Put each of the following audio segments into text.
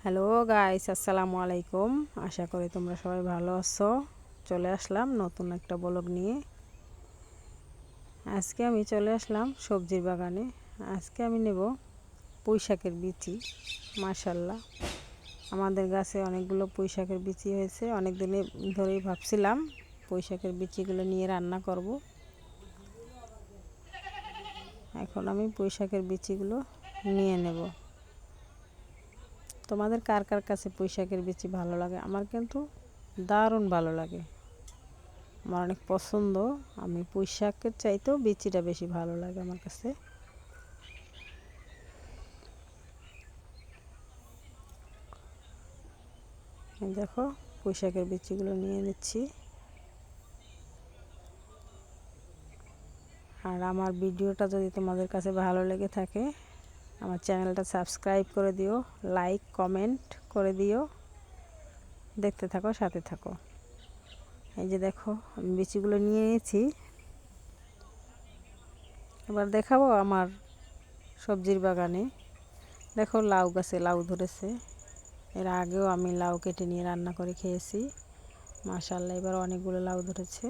Hello guys, আসসালামু আলাইকুম। আশা করি তোমরা সবাই ভালো আছো। চলে আসলাম নতুন একটা ব্লগ নিয়ে। আজকে আমি চলে আসলাম সবজির বাগানে। আজকে আমি নেব পুঁইশাকের বিচি। মাশাল্লাহ, আমাদের গাছে অনেকগুলো পুঁইশাকের বিচি হয়েছে। অনেক দিন ধরেই ভাবছিলাম পুঁইশাকের বিচিগুলো নিয়ে রান্না করব। এখন আমি পুঁইশাকের বিচিগুলো নিয়ে নেব। তোমাদের কার কার কাছে পুঁইশাকের বিচি ভালো লাগে? আমার কিন্তু দারুণ ভালো লাগে, আমার অনেক পছন্দ। আমি পুঁইশাকের চাইতেও বিচিটা বেশি ভালো লাগে আমার কাছে। দেখো, পুঁইশাকের বিচিগুলো নিয়ে নিচ্ছি। আর আমার ভিডিওটা যদি তোমাদের কাছে ভালো লেগে থাকে, আমার চ্যানেলটা সাবস্ক্রাইব করে দিও, লাইক কমেন্ট করে দিও। দেখতে থাকো, সাথে থাকো। এই যে দেখো, আমি বিচিগুলো নিয়ে নিয়েছি। এবার দেখাবো আমার সবজির বাগানে। দেখো, লাউ গাছে লাউ ধরেছে। এর আগেও আমি লাউ কেটে নিয়ে রান্না করে খেয়েছি। মাশাআল্লাহ, এবার অনেকগুলো লাউ ধরেছে,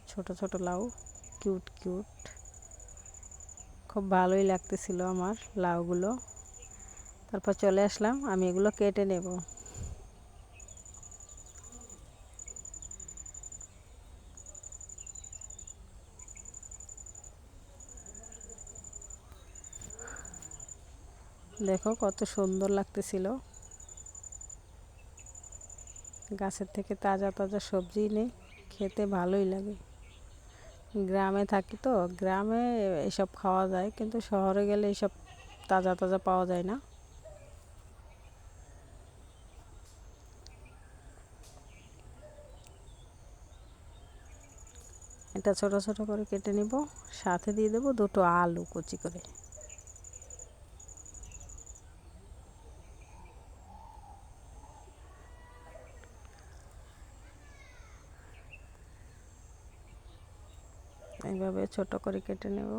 ছোট ছোট লাউ, কিউট কিউট। খুব ভালোই লাগতেছিল আমার লাউগুলো। তারপর চলে আসলাম, আমি এগুলো কেটে নেব। দেখো কত সুন্দর লাগতেছিল। গাছের থেকে তাজা তাজা সবজি নেই, খেতে ভালোই লাগে। গ্রামে থাকি তো, গ্রামে এসব খাওয়া যায়, কিন্তু শহরে গেলে এসব তাজা তাজা পাওয়া যায় না। এটা ছোট ছোট করে কেটে নিব, সাথে দিয়ে দেবো দুটো আলু কুচি করে। এইভাবে ছোট করে কেটে নেব।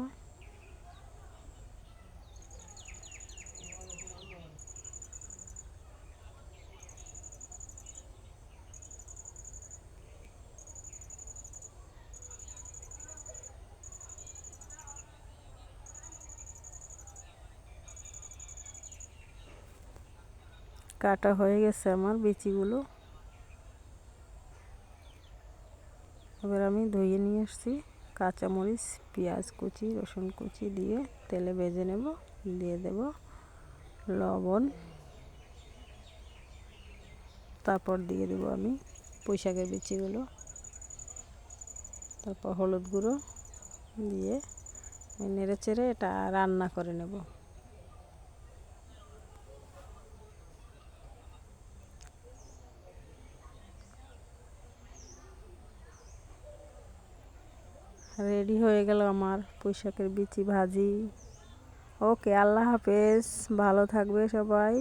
কাটা হয়ে গেছে আমার বিচিগুলো। এবার আমি ধুয়ে নিয়ে আসছি। কাঁচামরিচ, পেঁয়াজ কুচি, রসুন কুচি দিয়ে তেলে ভেজে নেব। দিয়ে দেব লবণ, তারপর দিয়ে দেব আমি পুঁইশাকের বিচিগুলো, তারপর হলুদ গুঁড়ো দিয়ে নেড়ে চেড়ে এটা রান্না করে নেব। রেডি হয়ে গেল আমার পুঁইশাকের বিচি ভাজি। ওকে, আল্লাহ হাফেজ, ভালো থাকবে সবাই।